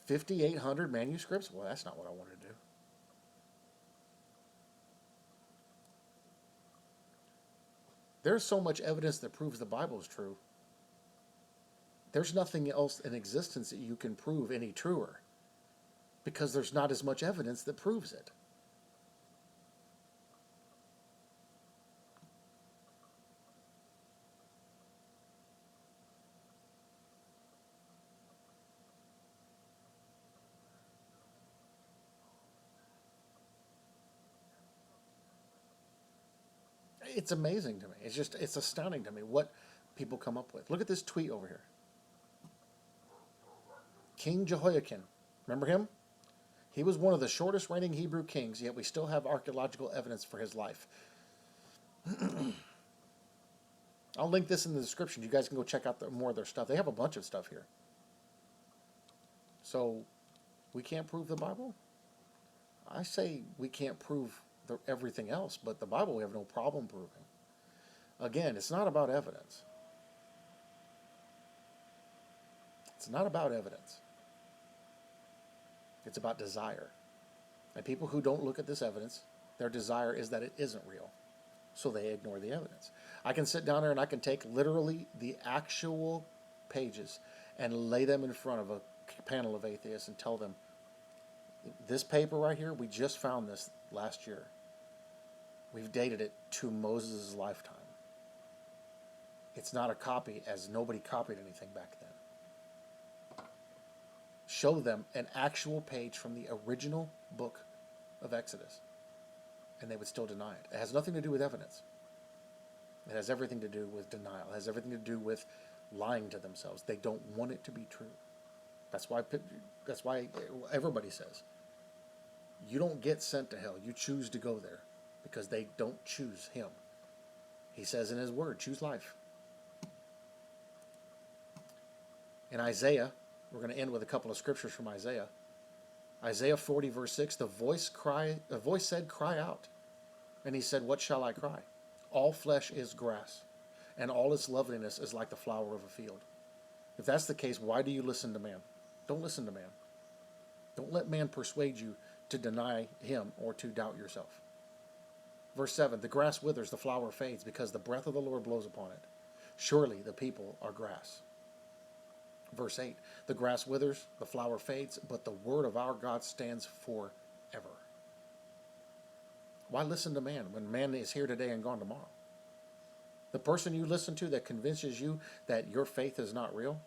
5,800 manuscripts? Well, that's not what I want to do. There's so much evidence that proves the Bible is true. There's nothing else in existence that you can prove any truer, because there's not as much evidence that proves it. It's amazing to me. It's astounding to me what people come up with. Look at this tweet over here. King Jehoiakim, remember him? He was one of the shortest reigning Hebrew kings, yet we still have archaeological evidence for his life. I'll link this in the description. You guys can go check out more of their stuff. They have a bunch of stuff here. So, we can't prove the Bible? I say we can't prove everything else, but the Bible we have no problem proving. Again, it's not about evidence. It's not about evidence. It's about desire. And people who don't look at this evidence, their desire is that it isn't real. So they ignore the evidence. I can sit down there and I can take literally the actual pages and lay them in front of a panel of atheists and tell them, this paper right here, we just found this last year. We've dated it to Moses' lifetime. It's not a copy, as nobody copied anything back then. Show them an actual page from the original book of Exodus, and they would still deny it. It has nothing to do with evidence. It has everything to do with denial. It has everything to do with lying to themselves. They don't want it to be true. That's why everybody says, you don't get sent to hell. You choose to go there, because they don't choose him. He says in his word, choose life. In Isaiah, we're going to end with a couple of scriptures from Isaiah. Isaiah 40 verse 6, the voice said, cry out. And he said, what shall I cry? All flesh is grass, and all its loveliness is like the flower of a field. If that's the case, why do you listen to man? Don't listen to man. Don't let man persuade you to deny him or to doubt yourself. Verse 7, the grass withers, the flower fades, because the breath of the Lord blows upon it. Surely the people are grass. Verse 8, the grass withers, the flower fades, but the word of our God stands forever. Why listen to man when man is here today and gone tomorrow? The person you listen to that convinces you that your faith is not real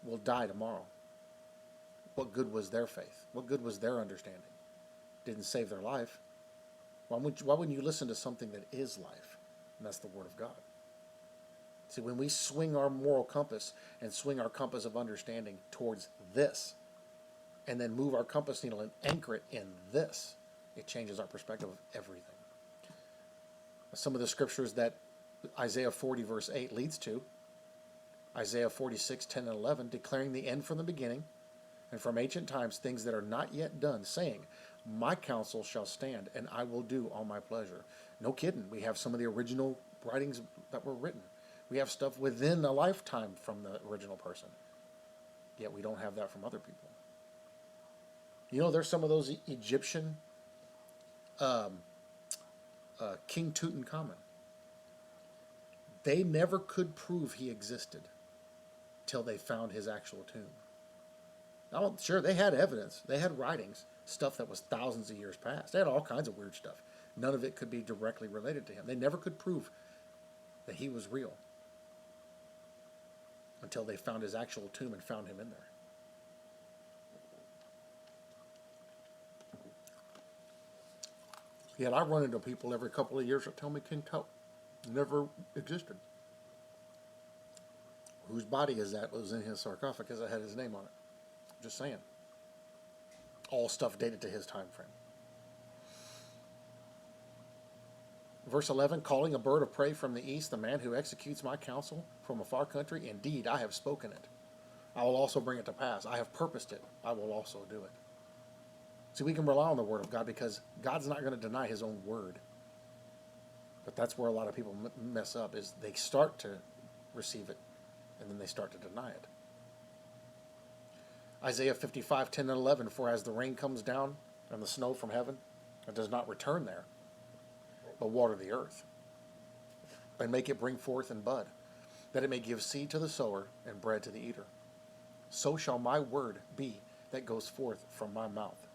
will die tomorrow. What good was their faith? What good was their understanding? Didn't save their life. Why wouldn't you listen to something that is life? and that's the Word of God. See, when we swing our moral compass and swing our compass of understanding towards this, and then move our compass needle and anchor it in this, it changes our perspective of everything. Some of the scriptures that Isaiah 40 verse 8 leads to: Isaiah 46, 10 and 11, declaring the end from the beginning, and from ancient times things that are not yet done, saying, my counsel shall stand, and I will do all my pleasure. No kidding. We have some of the original writings that were written. We have stuff within a lifetime from the original person. Yet we don't have that from other people. You know, there's some of those Egyptian King Tutankhamun. They never could prove he existed till they found his actual tomb. Now, sure, they had evidence. They had writings, stuff that was thousands of years past. They had all kinds of weird stuff. None of it could be directly related to him. They never could prove that he was real until they found his actual tomb and found him in there. Yet I run into people every couple of years that tell me King Tut never existed. Whose body is that was in his sarcophagus that had his name on it? Just saying. All stuff dated to his time frame. Verse 11, calling a bird of prey from the east, the man who executes my counsel from a far country, indeed I have spoken it. I will also bring it to pass. I have purposed it. I will also do it. See, we can rely on the word of God because God's not going to deny his own word. But that's where a lot of people mess up, is they start to receive it and then they start to deny it. Isaiah 55, 10 and 11, for as the rain comes down and the snow from heaven, it does not return there, but water the earth, and make it bring forth and bud, that it may give seed to the sower and bread to the eater. So shall my word be that goes forth from my mouth.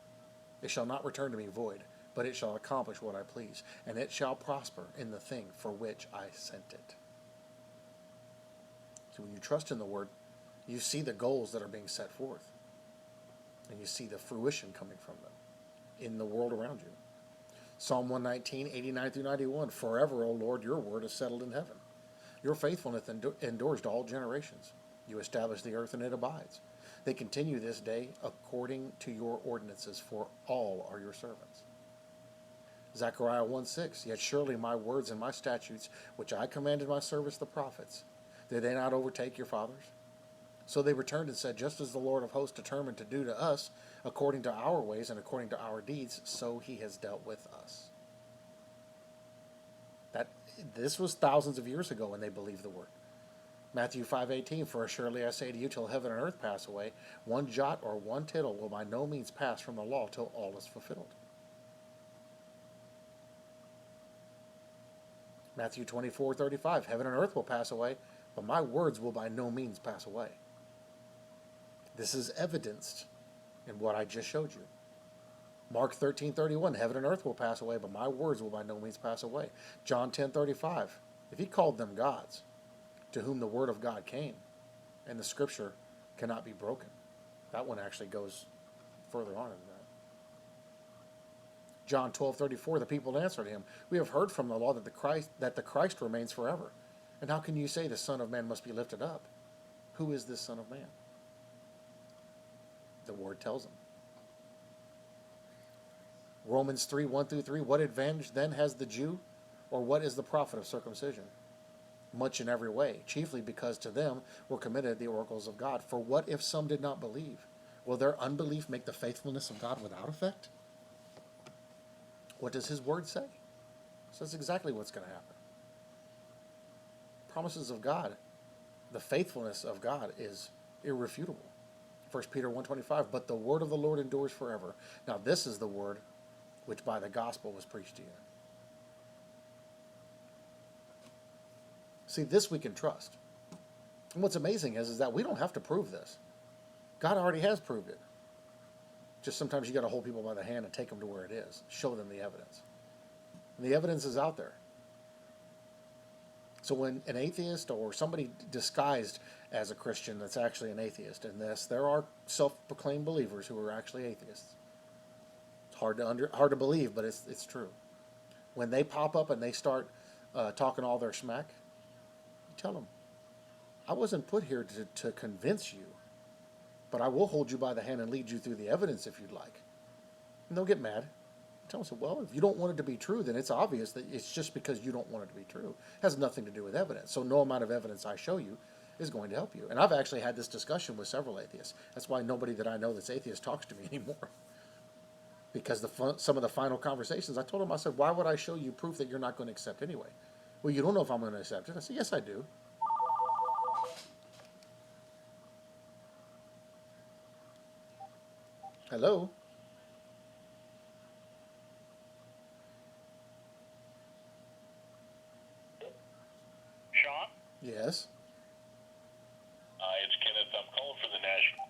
It shall not return to me void, but it shall accomplish what I please, and it shall prosper in the thing for which I sent it. So when you trust in the word, you see the goals that are being set forth, and you see the fruition coming from them in the world around you. Psalm 119, 89 through 91, forever, O Lord, your word is settled in heaven. Your faithfulness endures to all generations. You establish the earth and it abides. They continue this day according to your ordinances, for all are your servants. Zechariah 1:6, yet surely my words and my statutes, which I commanded my servants the prophets, did they not overtake your fathers? So they returned and said, just as the Lord of hosts determined to do to us, according to our ways and according to our deeds, so he has dealt with us. This was thousands of years ago when they believed the word. Matthew 5:18, for surely I say to you, till heaven and earth pass away, one jot or one tittle will by no means pass from the law till all is fulfilled. Matthew 24:35, heaven and earth will pass away, but my words will by no means pass away. This is evidenced in what I just showed you. Mark 13:31, heaven and earth will pass away, but my words will by no means pass away. John 10:35, if he called them gods, to whom the word of God came, and the scripture cannot be broken. That one actually goes further on in that. John 12:34, the people answered him, we have heard from the law that the Christ remains forever. And how can you say the Son of Man must be lifted up? Who is this Son of Man? The word tells them. Romans 3:1 through 3, what advantage then has the Jew, or what is the profit of circumcision? Much in every way, chiefly because to them were committed the oracles of God. For what if some did not believe? Will their unbelief make the faithfulness of God without effect? What does his word say? It says exactly what's going to happen. Promises of God, the faithfulness of God is irrefutable. 1 Peter 1:25, but the word of the Lord endures forever. Now this is the word which by the gospel was preached to you. See, this we can trust. And what's amazing is that we don't have to prove this. God already has proved it. Just sometimes you got to hold people by the hand and take them to where it is. Show them the evidence. And the evidence is out there. So when an atheist or somebody disguised as a Christian that's actually an atheist, and there are self-proclaimed believers who are actually atheists. It's hard to believe, but it's true. When they pop up and they start talking all their smack, you tell them, I wasn't put here to convince you, but I will hold you by the hand and lead you through the evidence if you'd like. And they'll get mad. Tell them, well, if you don't want it to be true, then it's obvious that it's just because you don't want it to be true. It has nothing to do with evidence. So no amount of evidence I show you is going to help you. And I've actually had this discussion with several atheists. That's why nobody that I know that's atheist talks to me anymore. Because some of the final conversations, I told them, I said, why would I show you proof that you're not going to accept anyway? Well, you don't know if I'm going to accept it. I said, yes, I do. Hello? Sean? Yes? It's Kenneth. I'm calling for the National.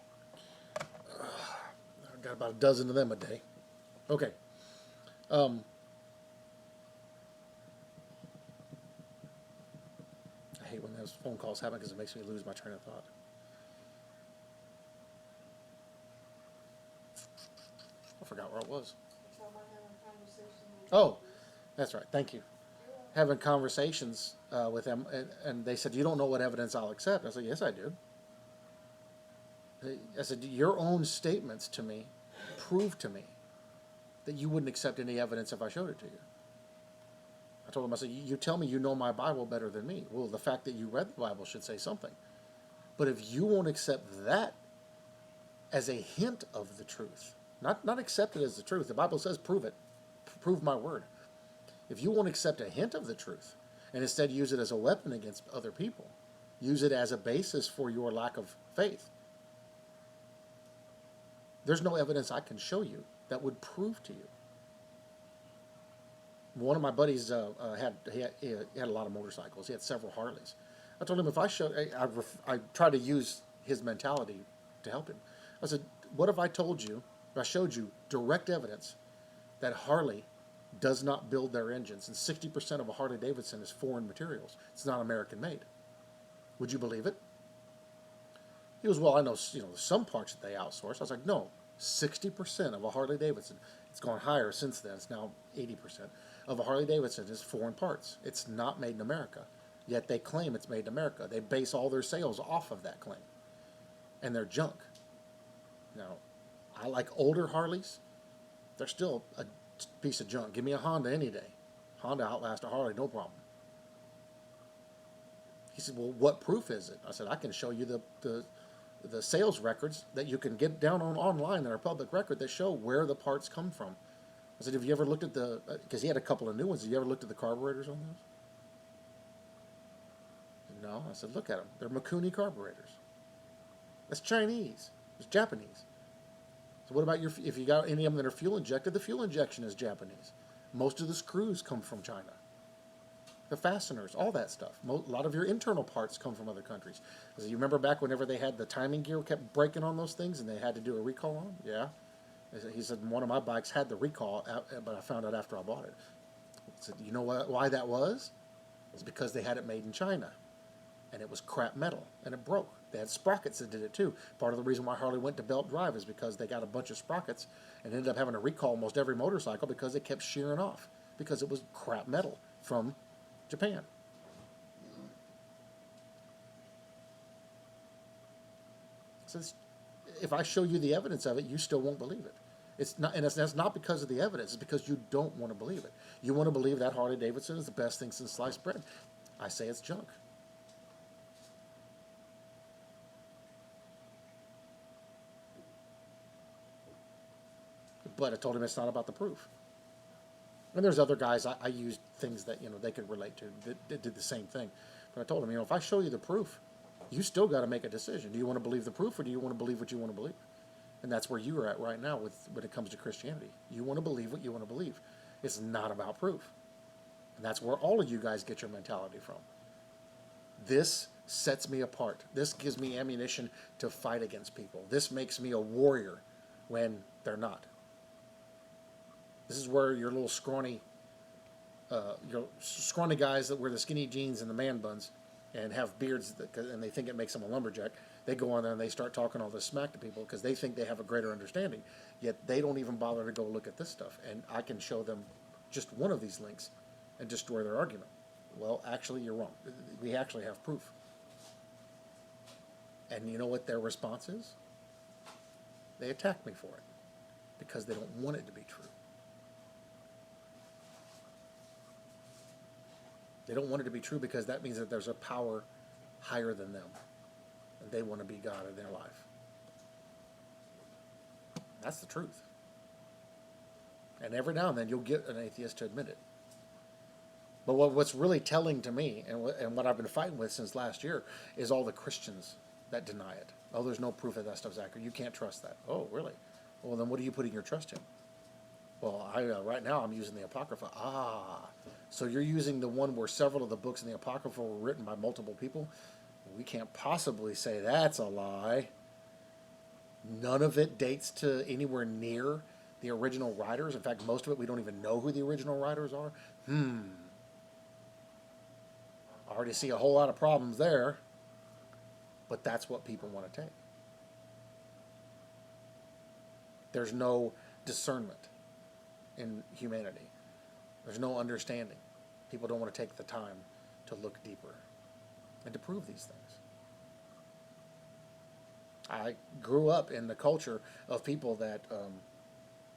I've got about a dozen of them a day. Okay. I hate when those phone calls happen because it makes me lose my train of thought. I forgot where it was. Oh, that's right. Thank you. Having conversations with them, and they said, you don't know what evidence I'll accept. I said, yes, I do. I said, your own statements to me prove to me that you wouldn't accept any evidence if I showed it to you. I told them, I said, you tell me you know my Bible better than me. Well, the fact that you read the Bible should say something. But if you won't accept that as a hint of the truth, not accept it as the truth. The Bible says prove it. Prove my word. If you won't accept a hint of the truth and instead use it as a weapon against other people, use it as a basis for your lack of faith, there's no evidence I can show you that would prove to you. One of my buddies had a lot of motorcycles. He had several Harleys. I told him if I tried to use his mentality to help him. I said, what if I told you, if I showed you direct evidence that Harley does not build their engines, and 60% of a Harley Davidson is foreign materials. It's not American made. Would you believe it? He goes, well, I know, some parts that they outsource. I was like, no, 60% of a Harley Davidson, it's gone higher since then, it's now 80%, of a Harley Davidson is foreign parts. It's not made in America. Yet they claim it's made in America. They base all their sales off of that claim. And they're junk. Now, I like older Harleys. They're still a piece of junk. Give me a Honda any day. Honda outlast a Harley, no problem. He said, well, what proof is it? I said, I can show you the sales records that you can get down on online that are public record that show where the parts come from. I said, have you ever looked at because he had a couple of new ones, have you ever looked at the carburetors on those? No. I said, look at them. They're Mikuni carburetors. That's Chinese. It's Japanese. So what about if you got any of them that are fuel injected, the fuel injection is Japanese. Most of the screws come from China. The fasteners, all that stuff. A lot of your internal parts come from other countries. So you remember back whenever they had the timing gear kept breaking on those things and they had to do a recall on them? Yeah. He said one of my bikes had the recall, but I found out after I bought it. He said, you know why that was? It's because they had it made in China. And it was crap metal, and it broke. They had sprockets that did it too. Part of the reason why Harley went to belt drive is because they got a bunch of sprockets and ended up having to recall almost every motorcycle because they kept shearing off because it was crap metal from Japan. So if I show you the evidence of it, you still won't believe it. That's not because of the evidence. It's because you don't want to believe it. You want to believe that Harley Davidson is the best thing since sliced bread. I say it's junk. But I told him it's not about the proof. And there's other guys I used things that they could relate to that did the same thing. But I told him, if I show you the proof, you still got to make a decision. Do you want to believe the proof, or do you want to believe what you want to believe? And that's where you are at right now when it comes to Christianity. You want to believe what you want to believe. It's not about proof. And that's where all of you guys get your mentality from. This sets me apart. This gives me ammunition to fight against people. This makes me a warrior when they're not. This is where your little scrawny guys that wear the skinny jeans and the man buns and have beards and they think it makes them a lumberjack. They go on there and they start talking all this smack to people because they think they have a greater understanding. Yet they don't even bother to go look at this stuff. And I can show them just one of these links and destroy their argument. Well, actually, you're wrong. We actually have proof. And you know what their response is? They attack me for it because they don't want it to be true. They don't want it to be true because that means that there's a power higher than them, and they want to be God in their life. That's the truth. And every now and then you'll get an atheist to admit it. But what's really telling to me, and what I've been fighting with since last year, is all the Christians that deny it. Oh, there's no proof that that stuff's accurate. You can't trust that. Oh, really? Well, then what are you putting your trust in? Well, right now I'm using the Apocrypha. Ah, so you're using the one where several of the books in the Apocrypha were written by multiple people? We can't possibly say that's a lie. None of it dates to anywhere near the original writers. In fact, most of it we don't even know who the original writers are. I already see a whole lot of problems there, but that's what people want to take. There's no discernment in humanity. There's no understanding. People don't want to take the time to look deeper and to prove these things. I grew up in the culture of people that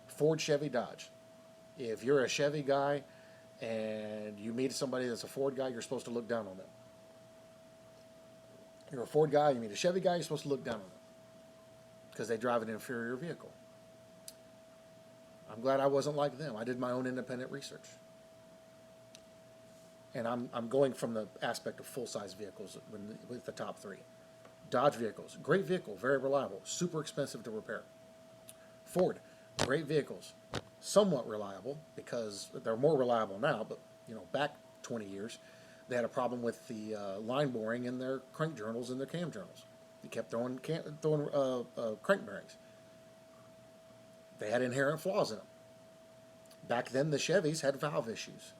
Ford, Chevy, Dodge. If you're a Chevy guy and you meet somebody that's a Ford guy, you're supposed to look down on them. You're a Ford guy, you meet a Chevy guy, you're supposed to look down on them because they drive an inferior vehicle. I'm glad I wasn't like them. I did my own independent research. And I'm going from the aspect of full-size vehicles with the top three. Dodge vehicles, great vehicle, very reliable, super expensive to repair. Ford, great vehicles, somewhat reliable because they're more reliable now, but back 20 years, they had a problem with the line boring in their crank journals and their cam journals. They kept throwing crank bearings. They had inherent flaws in them. Back then, the Chevys had valve issues.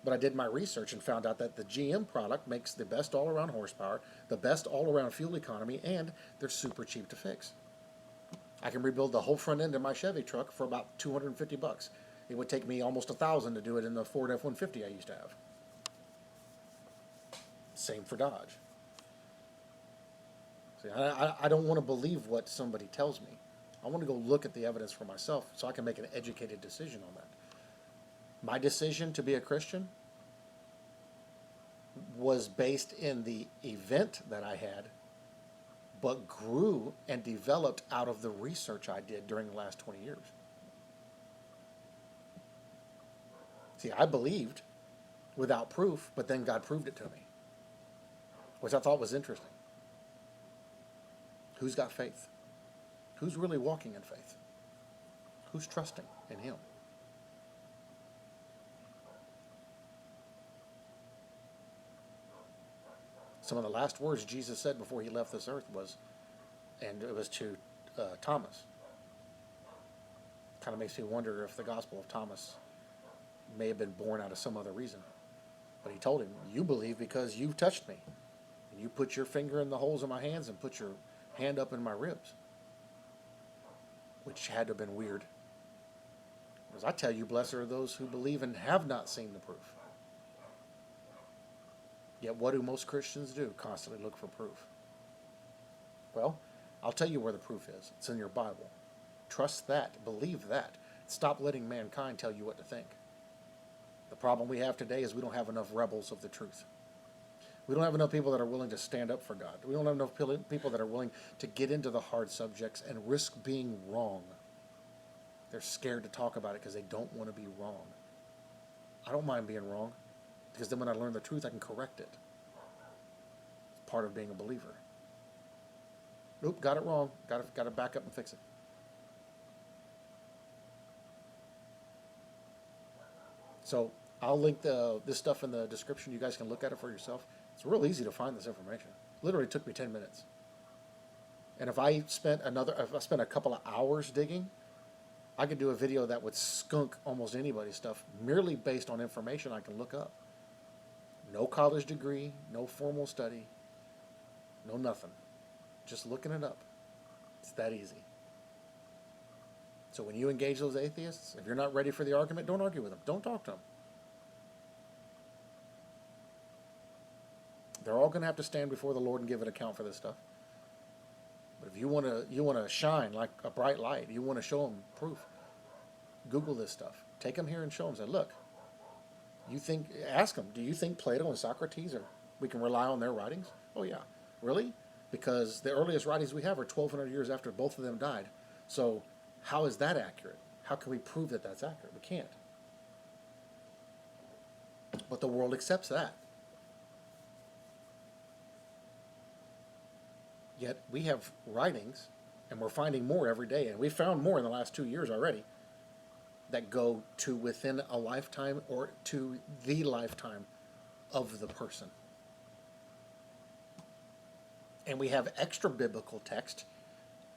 But I did my research and found out that the GM product makes the best all-around horsepower, the best all-around fuel economy, and they're super cheap to fix. I can rebuild the whole front end of my Chevy truck for about $250. It would take me almost $1,000 to do it in the Ford F-150 I used to have. Same for Dodge. See, I don't want to believe what somebody tells me. I want to go look at the evidence for myself so I can make an educated decision on that. My decision to be a Christian was based in the event that I had, but grew and developed out of the research I did during the last 20 years. See, I believed without proof, but then God proved it to me, which I thought was interesting. Who's got faith? Who's really walking in faith? Who's trusting in Him? Some of the last words Jesus said before He left this earth was, and it was to Thomas. Kind of makes me wonder if the Gospel of Thomas may have been born out of some other reason. But He told him, you believe because you touched me. And you put your finger in the holes of my hands and put your hand up in my ribs. Which had to have been weird. Because I tell you, blessed are those who believe and have not seen the proof. Yet what do most Christians do? Constantly look for proof. Well, I'll tell you where the proof is. It's in your Bible. Trust that. Believe that. Stop letting mankind tell you what to think. The problem we have today is we don't have enough rebels of the truth. We don't have enough people that are willing to stand up for God. We don't have enough people that are willing to get into the hard subjects and risk being wrong. They're scared to talk about it because they don't want to be wrong. I don't mind being wrong, because then when I learn the truth, I can correct it. It's part of being a believer. Oop, got it wrong. Got to back up and fix it. So I'll link this stuff in the description. You guys can look at it for yourself. It's real easy to find this information. Literally took me 10 minutes. And if I spent a couple of hours digging, I could do a video that would skunk almost anybody's stuff merely based on information I can look up. No college degree, no formal study, no nothing. Just looking it up. It's that easy. So when you engage those atheists, if you're not ready for the argument, don't argue with them. Don't talk to them. They're all going to have to stand before the Lord and give an account for this stuff. But if you want to shine like a bright light, you want to show them proof, Google this stuff. Take them here and show them. Say, look, ask them, do you think Plato and Socrates we can rely on their writings? Oh yeah. Really? Because the earliest writings we have are 1,200 years after both of them died. So how is that accurate? How can we prove that that's accurate? We can't. But the world accepts that. Yet we have writings, and we're finding more every day, and we found more in the last 2 years already, that go to within a lifetime or to the lifetime of the person. And we have extra biblical text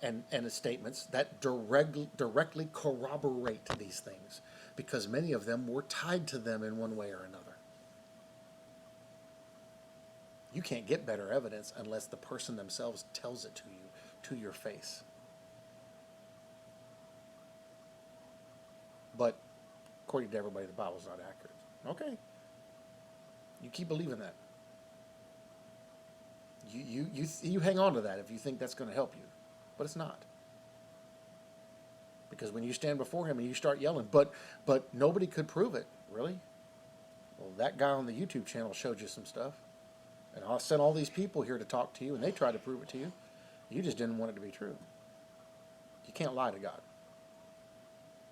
and statements that directly corroborate these things, because many of them were tied to them in one way or another. You can't get better evidence unless the person themselves tells it to you, to your face. But according to everybody, the Bible's not accurate. Okay. You keep believing that. You hang on to that if you think that's going to help you. But it's not. Because when you stand before him and you start yelling, but nobody could prove it. Really? Well, that guy on the YouTube channel showed you some stuff. And I sent all these people here to talk to you, and they tried to prove it to you. You just didn't want it to be true. You can't lie to God.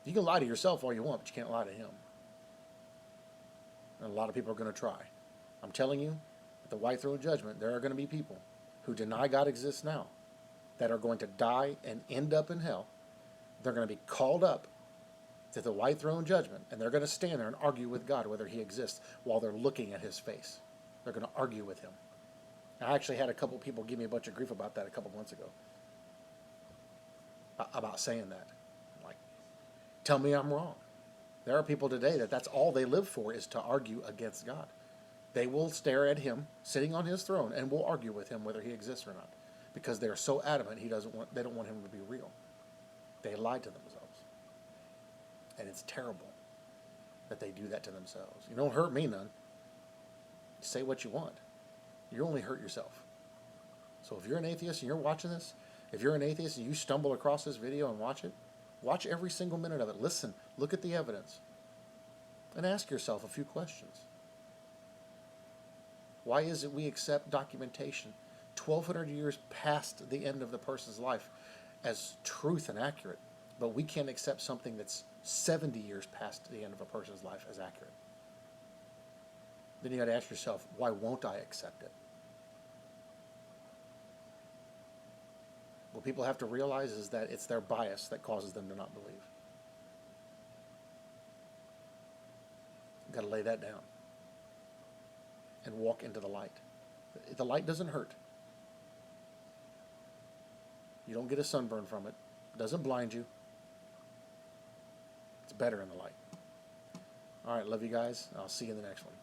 You can lie to yourself all you want, but you can't lie to him. And a lot of people are going to try. I'm telling you, at the white throne judgment, there are going to be people who deny God exists now that are going to die and end up in hell. They're going to be called up to the white throne judgment, and they're going to stand there and argue with God whether he exists while they're looking at his face. They're going to argue with him. I actually had a couple people give me a bunch of grief about that a couple months ago. About saying that. Like, tell me I'm wrong. There are people today that's all they live for, is to argue against God. They will stare at him sitting on his throne and will argue with him whether he exists or not, because they're so adamant they don't want him to be real. They lied to themselves. And it's terrible that they do that to themselves. You don't hurt me none. Say what you want. You only hurt yourself. So if you're an atheist and you're watching this, if you're an atheist and you stumble across this video and watch it, watch every single minute of it. Listen, look at the evidence, and ask yourself a few questions. Why is it we accept documentation 1,200 years past the end of the person's life as truth and accurate, but we can't accept something that's 70 years past the end of a person's life as accurate? Then you got to ask yourself, why won't I accept it? What people have to realize is that it's their bias that causes them to not believe. You've got to lay that down and walk into the light. The light doesn't hurt. You don't get a sunburn from it. It doesn't blind you. It's better in the light. All right, love you guys. I'll see you in the next one.